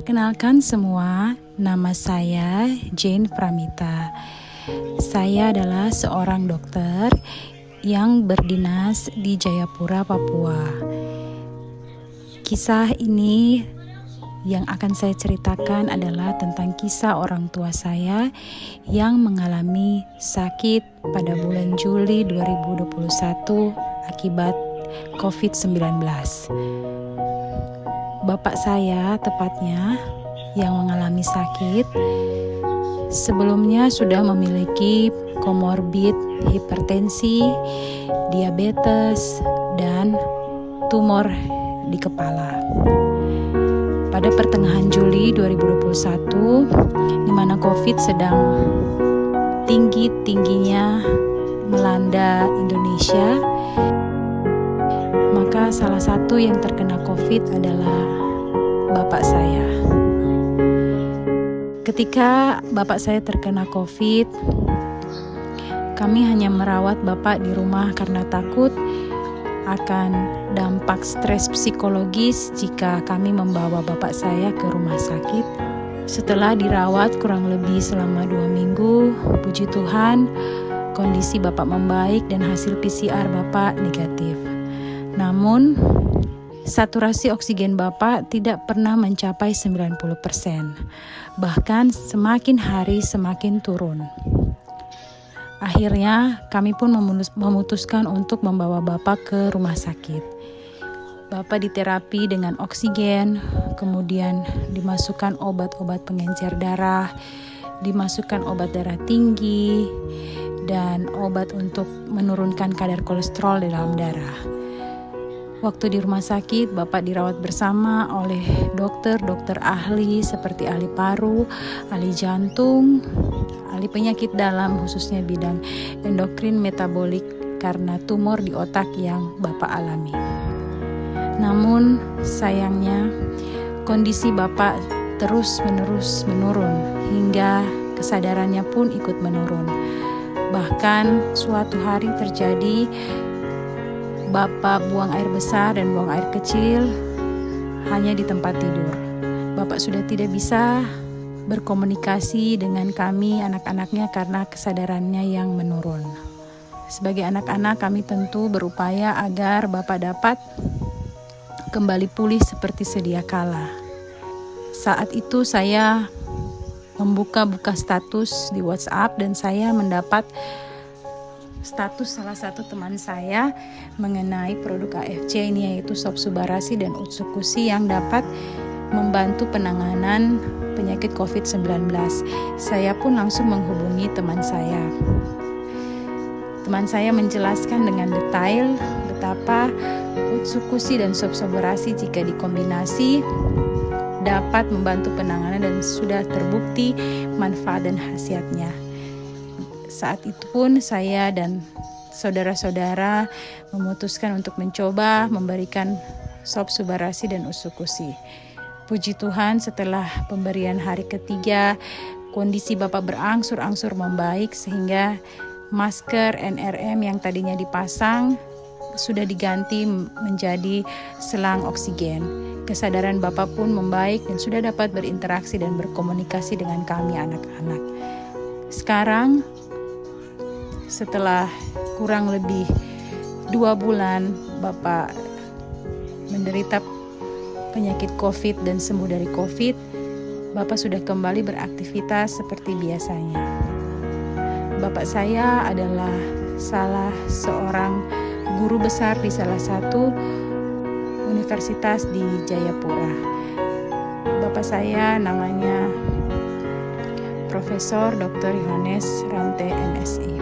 Perkenalkan semua, nama saya Jane Pramita. Saya adalah seorang dokter yang berdinas di Jayapura, Papua. Kisah ini yang akan saya ceritakan adalah tentang kisah orang tua saya yang mengalami sakit pada bulan Juli 2021 akibat COVID-19. Bapak saya tepatnya yang mengalami sakit sebelumnya sudah memiliki komorbid hipertensi, diabetes, dan tumor di kepala. Pada pertengahan Juli 2021, di mana COVID sedang tinggi-tingginya melanda Indonesia, maka salah satu yang terkena COVID adalah bapak saya. Ketika bapak saya terkena COVID, kami hanya merawat bapak di rumah karena takut akan dampak stres psikologis jika kami membawa bapak saya ke rumah sakit. Setelah dirawat kurang lebih selama 2 minggu, puji Tuhan, kondisi bapak membaik dan hasil PCR bapak negatif. Namun, saturasi oksigen bapak tidak pernah mencapai 90%. Bahkan semakin hari semakin turun. Akhirnya kami pun memutuskan untuk membawa bapak ke rumah sakit. Bapak diterapi dengan oksigen, kemudian dimasukkan obat-obat pengencer darah, dimasukkan obat darah tinggi, dan obat untuk menurunkan kadar kolesterol di dalam darah. Waktu di rumah sakit, bapak dirawat bersama oleh dokter ahli seperti ahli paru, ahli jantung, ahli penyakit dalam khususnya bidang endokrin metabolik karena tumor di otak yang bapak alami. Namun sayangnya kondisi bapak terus-menerus menurun hingga kesadarannya pun ikut menurun. Bahkan suatu hari terjadi bapak buang air besar dan buang air kecil hanya di tempat tidur. Bapak sudah tidak bisa berkomunikasi dengan kami anak-anaknya karena kesadarannya yang menurun. Sebagai anak-anak kami tentu berupaya agar bapak dapat kembali pulih seperti sedia kala. Saat itu saya membuka status di WhatsApp dan saya mendapat status salah satu teman saya mengenai produk AFC ini, yaitu Sobsubarasi dan Utsukusi yang dapat membantu penanganan penyakit COVID-19. Saya pun langsung menghubungi teman saya. Teman saya menjelaskan dengan detail betapa Utsukusi dan Sobsubarasi jika dikombinasi dapat membantu penanganan dan sudah terbukti manfaat dan khasiatnya. Saat itu pun saya dan saudara-saudara memutuskan untuk mencoba memberikan Sobsubarasi dan Utsukusi. Puji Tuhan, setelah pemberian hari ketiga, kondisi bapak berangsur-angsur membaik sehingga masker NRM yang tadinya dipasang sudah diganti menjadi selang oksigen. Kesadaran bapak pun membaik dan sudah dapat berinteraksi dan berkomunikasi dengan kami anak-anak. Sekarang, setelah kurang lebih 2 bulan bapak menderita penyakit COVID dan sembuh dari COVID, bapak sudah kembali beraktivitas seperti biasanya. Bapak saya adalah salah seorang guru besar di salah satu universitas di Jayapura. Bapak saya namanya Profesor Dr. Yohanes Rante MSI.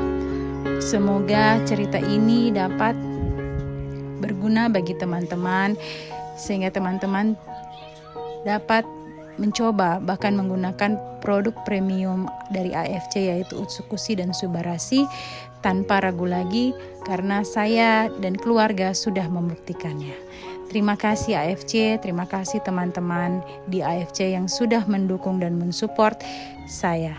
Semoga cerita ini dapat berguna bagi teman-teman sehingga teman-teman dapat mencoba bahkan menggunakan produk premium dari AFC yaitu Utsukusi dan Subarasi tanpa ragu lagi karena saya dan keluarga sudah membuktikannya. Terima kasih AFC, terima kasih teman-teman di AFC yang sudah mendukung dan mensupport saya.